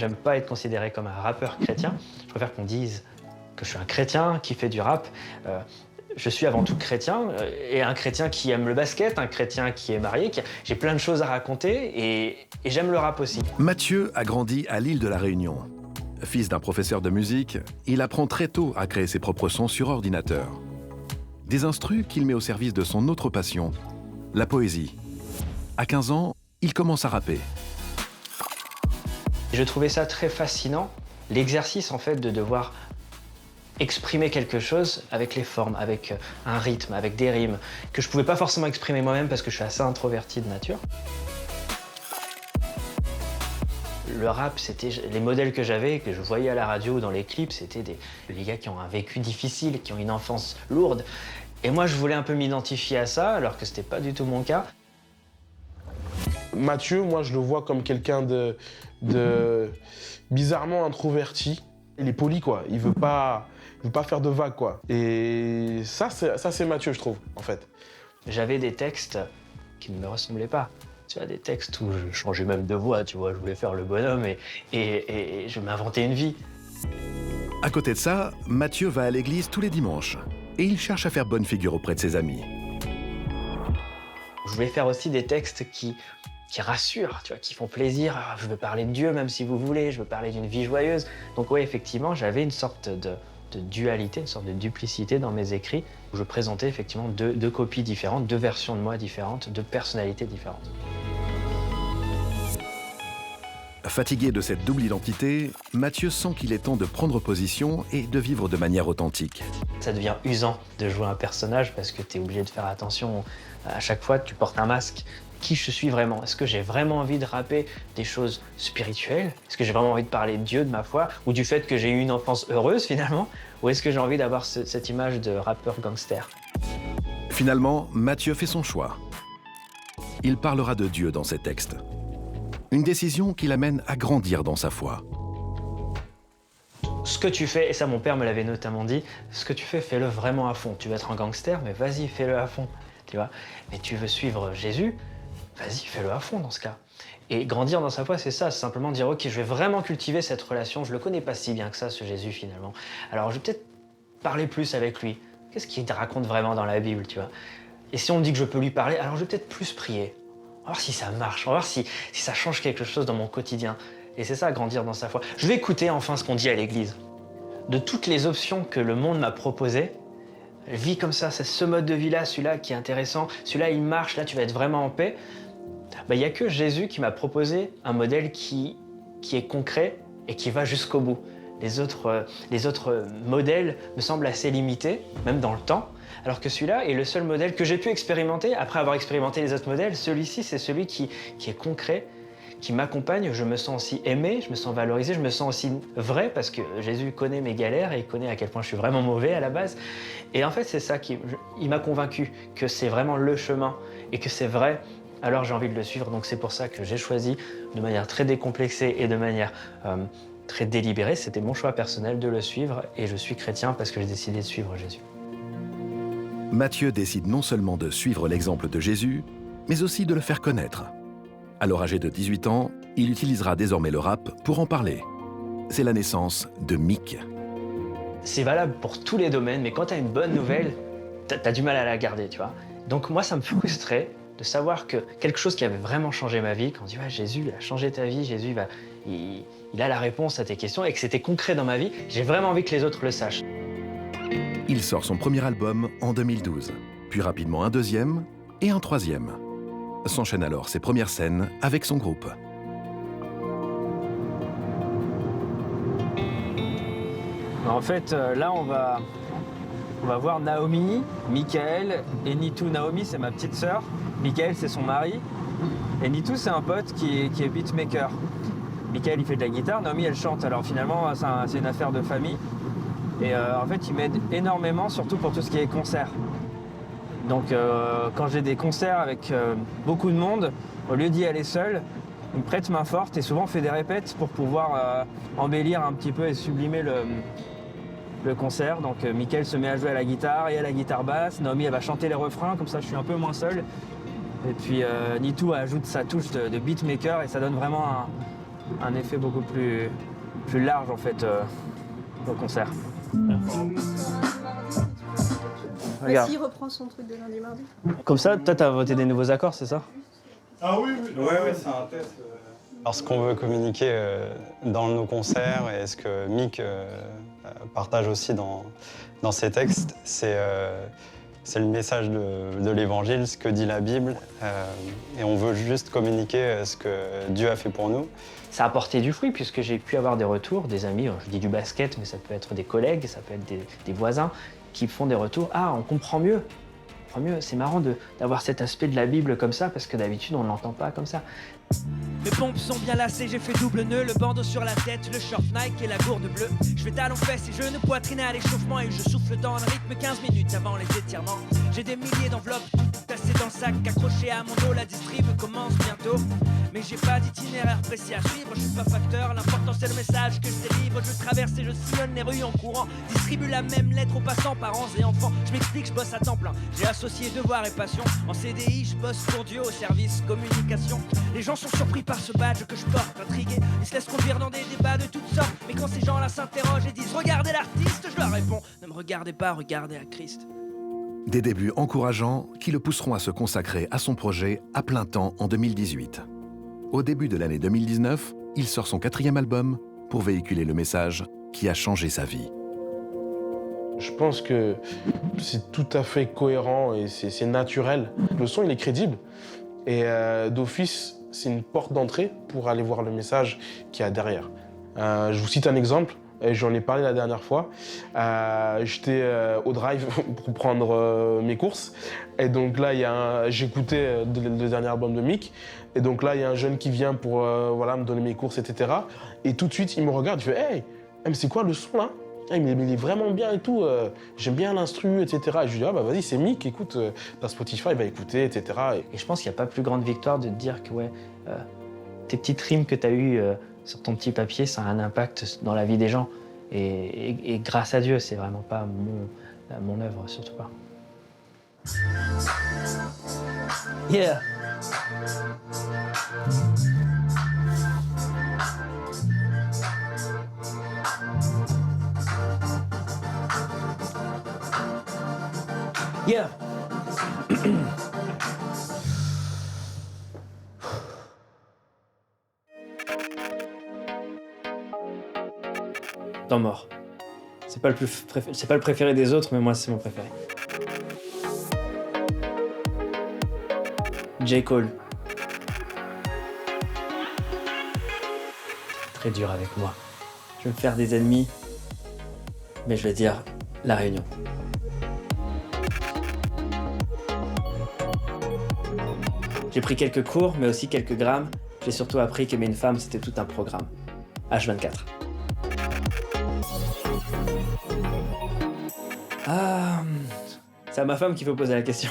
J'aime pas être considéré comme un rappeur chrétien. Je préfère qu'on dise que je suis un chrétien qui fait du rap. Je suis avant tout chrétien, et un chrétien qui aime le basket, un chrétien qui est marié. J'ai plein de choses à raconter et j'aime le rap aussi. Mathieu a grandi à l'île de la Réunion. Fils d'un professeur de musique, il apprend très tôt à créer ses propres sons sur ordinateur. Des instrus qu'il met au service de son autre passion, la poésie. À 15 ans, il commence à rapper. Je trouvais ça très fascinant, l'exercice en fait de devoir exprimer quelque chose avec les formes, avec un rythme, avec des rimes, que je pouvais pas forcément exprimer moi-même parce que je suis assez introverti de nature. Le rap, c'était les modèles que j'avais, que je voyais à la radio ou dans les clips, c'était des gars qui ont un vécu difficile, qui ont une enfance lourde. Et moi, je voulais un peu m'identifier à ça, alors que c'était pas du tout mon cas. Mathieu, moi, je le vois comme quelqu'un de bizarrement introverti. Il est poli, quoi. Il veut pas faire de vagues, quoi. Et ça, c'est Mathieu, je trouve, en fait. J'avais des textes qui ne me ressemblaient pas. Tu vois, des textes où je changeais même de voix, tu vois, je voulais faire le bonhomme et je m'inventais une vie. À côté de ça, Mathieu va à l'église tous les dimanches et il cherche à faire bonne figure auprès de ses amis. Je voulais faire aussi des textes qui rassurent, tu vois, qui font plaisir. Ah, je veux parler de Dieu, même si vous voulez, je veux parler d'une vie joyeuse. Donc oui, effectivement, j'avais une sorte de dualité, une sorte de duplicité dans mes écrits, où je présentais effectivement deux copies différentes, deux versions de moi différentes, deux personnalités différentes. Fatigué de cette double identité, Mathieu sent qu'il est temps de prendre position et de vivre de manière authentique. Ça devient usant de jouer un personnage parce que tu es obligé de faire attention. À chaque fois, tu portes un masque. Qui je suis vraiment? Est-ce que j'ai vraiment envie de rapper des choses spirituelles? Est-ce que j'ai vraiment envie de parler de Dieu, de ma foi? Ou du fait que j'ai eu une enfance heureuse finalement? Ou est-ce que j'ai envie d'avoir cette image de rappeur gangster? Finalement, Mathieu fait son choix. Il parlera de Dieu dans ses textes. Une décision qui l'amène à grandir dans sa foi. Ce que tu fais, et ça mon père me l'avait notamment dit, ce que tu fais, fais-le vraiment à fond. Tu veux être un gangster, mais vas-y, fais-le à fond. Tu vois? Mais tu veux suivre Jésus, vas-y, fais-le à fond dans ce cas. Et grandir dans sa foi, c'est ça, c'est simplement dire, ok, je vais vraiment cultiver cette relation, je le connais pas si bien que ça, ce Jésus finalement. Alors je vais peut-être parler plus avec lui. Qu'est-ce qu'il te raconte vraiment dans la Bible, tu vois? Et si on me dit que je peux lui parler, alors je vais peut-être plus prier. On va voir si ça marche, on va voir si ça change quelque chose dans mon quotidien. Et c'est ça, grandir dans sa foi. Je vais écouter enfin ce qu'on dit à l'église. De toutes les options que le monde m'a proposées, vis comme ça, c'est ce mode de vie-là, celui-là qui est intéressant, celui-là il marche, là tu vas être vraiment en paix. Il n'y a que Jésus qui m'a proposé un modèle qui est concret et qui va jusqu'au bout. Les autres modèles me semblent assez limités, même dans le temps, alors que celui-là est le seul modèle que j'ai pu expérimenter. Après avoir expérimenté les autres modèles, celui-ci c'est celui qui est concret, qui m'accompagne. Je me sens aussi aimé, je me sens valorisé, je me sens aussi vrai parce que Jésus connaît mes galères et il connaît à quel point je suis vraiment mauvais à la base. Et en fait, c'est ça il m'a convaincu que c'est vraiment le chemin et que c'est vrai. Alors j'ai envie de le suivre. Donc c'est pour ça que j'ai choisi de manière très décomplexée et de manière très délibérée. C'était mon choix personnel de le suivre et je suis chrétien parce que j'ai décidé de suivre Jésus. Mathieu décide non seulement de suivre l'exemple de Jésus, mais aussi de le faire connaître. Alors âgé de 18 ans, il utilisera désormais le rap pour en parler. C'est la naissance de Mick. C'est valable pour tous les domaines, mais quand tu as une bonne nouvelle, t'as du mal à la garder, tu vois. Donc moi, ça me frustrait de savoir que quelque chose qui avait vraiment changé ma vie, quand on dit ouais, Jésus il a changé ta vie, Jésus il a la réponse à tes questions et que c'était concret dans ma vie, j'ai vraiment envie que les autres le sachent. Il sort son premier album en 2012, puis rapidement un deuxième et un troisième. S'enchaînent alors ses premières scènes avec son groupe. En fait, là, on va voir Naomi, Michael et Nitou. Naomi, c'est ma petite sœur. Michael, c'est son mari. Et Nitou, c'est un pote qui est beatmaker. Michael, il fait de la guitare. Naomi, elle chante. Alors finalement, c'est une affaire de famille. Et en fait, il m'aide énormément, surtout pour tout ce qui est concert. Donc, quand j'ai des concerts avec beaucoup de monde, au lieu d'y aller seul, il me prête main forte et souvent on fait des répètes pour pouvoir embellir un petit peu et sublimer le concert. Donc Mickaël se met à jouer à la guitare et à la guitare basse. Naomi, elle va chanter les refrains, comme ça je suis un peu moins seul. Et puis Nitou ajoute sa touche de beatmaker et ça donne vraiment un effet beaucoup plus large en fait au concert. Regarde. S'il reprend son truc de lundi mardi. Comme ça, toi t'as voté des nouveaux accords, c'est ça? Ah oui, oui. Ouais, c'est un test. Alors, ce qu'on veut communiquer dans nos concerts et ce que Mick partage aussi dans ses textes, c'est le message de l'Évangile, ce que dit la Bible. Et on veut juste communiquer ce que Dieu a fait pour nous. Ça a porté du fruit puisque j'ai pu avoir des retours, des amis, je dis du basket, mais ça peut être des collègues, ça peut être des voisins qui font des retours. Ah, on comprend mieux. C'est marrant d'avoir cet aspect de la Bible comme ça, parce que d'habitude, on ne l'entend pas comme ça. Mes pompes sont bien lassées, j'ai fait double nœud, le bandeau sur la tête, le short Nike et la gourde bleue. Je fais talons fesses et genoux, poitrine à l'échauffement et je souffle dans le rythme 15 minutes avant les étirements. J'ai des milliers d'enveloppes tassées dans le sac, accrochées à mon dos, la distrib commence bientôt. Mais j'ai pas d'itinéraire précis à suivre, je suis pas facteur, l'important c'est le message que je délivre. Je traverse et je sillonne les rues en courant, distribue la même lettre aux passants, parents et enfants. Je m'explique, je bosse à temps plein, j'ai associé devoir et passion. En CDI, je bosse pour Dieu au service communication. Les gens sont surpris par ce badge que je porte, intrigués. Ils se laissent conduire dans des débats de toutes sortes. Mais quand ces gens-là s'interrogent et disent « Regardez l'artiste », je leur réponds « Ne me regardez pas, regardez à Christ ». Des débuts encourageants qui le pousseront à se consacrer à son projet à plein temps en 2018. Au début de l'année 2019, il sort son 4e album pour véhiculer le message qui a changé sa vie. Je pense que c'est tout à fait cohérent et c'est naturel. Le son, il est crédible. Et d'office, c'est une porte d'entrée pour aller voir le message qu'il y a derrière. Je vous cite un exemple. J'en ai parlé la dernière fois. J'étais au drive pour prendre mes courses. Et donc là, j'écoutais le dernier album de Mick. Et donc là, il y a un jeune qui vient pour me donner mes courses, etc. Et tout de suite, il me regarde, il fait « Hey, mais c'est quoi le son là ? Il est vraiment bien et tout. J'aime bien l'instru, etc. » Et je lui dis « Ah bah vas-y, c'est Mick, écoute, t'as Spotify, il va écouter, etc. » Et je pense qu'il n'y a pas plus grande victoire de te dire que tes petites rimes que tu as eues sur ton petit papier, ça a un impact dans la vie des gens. Et grâce à Dieu, c'est vraiment pas mon œuvre, surtout pas. Yeah. Yeah. Temps mort. C'est pas le préféré des autres, mais moi c'est mon préféré. J. Cole. Très dur avec moi. Je vais me faire des ennemis, mais je vais dire La Réunion. J'ai pris quelques cours, mais aussi quelques grammes. J'ai surtout appris qu'aimer une femme, c'était tout un programme. H24. Ah, c'est à ma femme qu'il faut poser la question.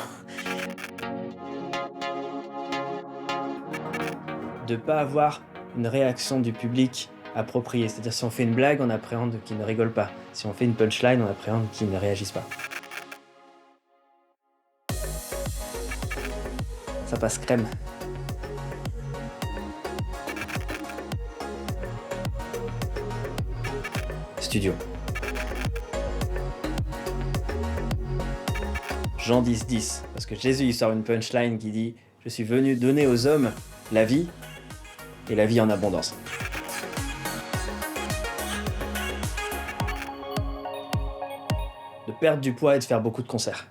De pas avoir une réaction du public appropriée. C'est-à-dire si on fait une blague, on appréhende qu'il ne rigole pas. Si on fait une punchline, on appréhende qu'il ne réagisse pas. Ça passe crème. Studio. Jean 10-10, parce que Jésus il sort une punchline qui dit « Je suis venu donner aux hommes la vie, et la vie en abondance ». De perdre du poids et de faire beaucoup de concerts.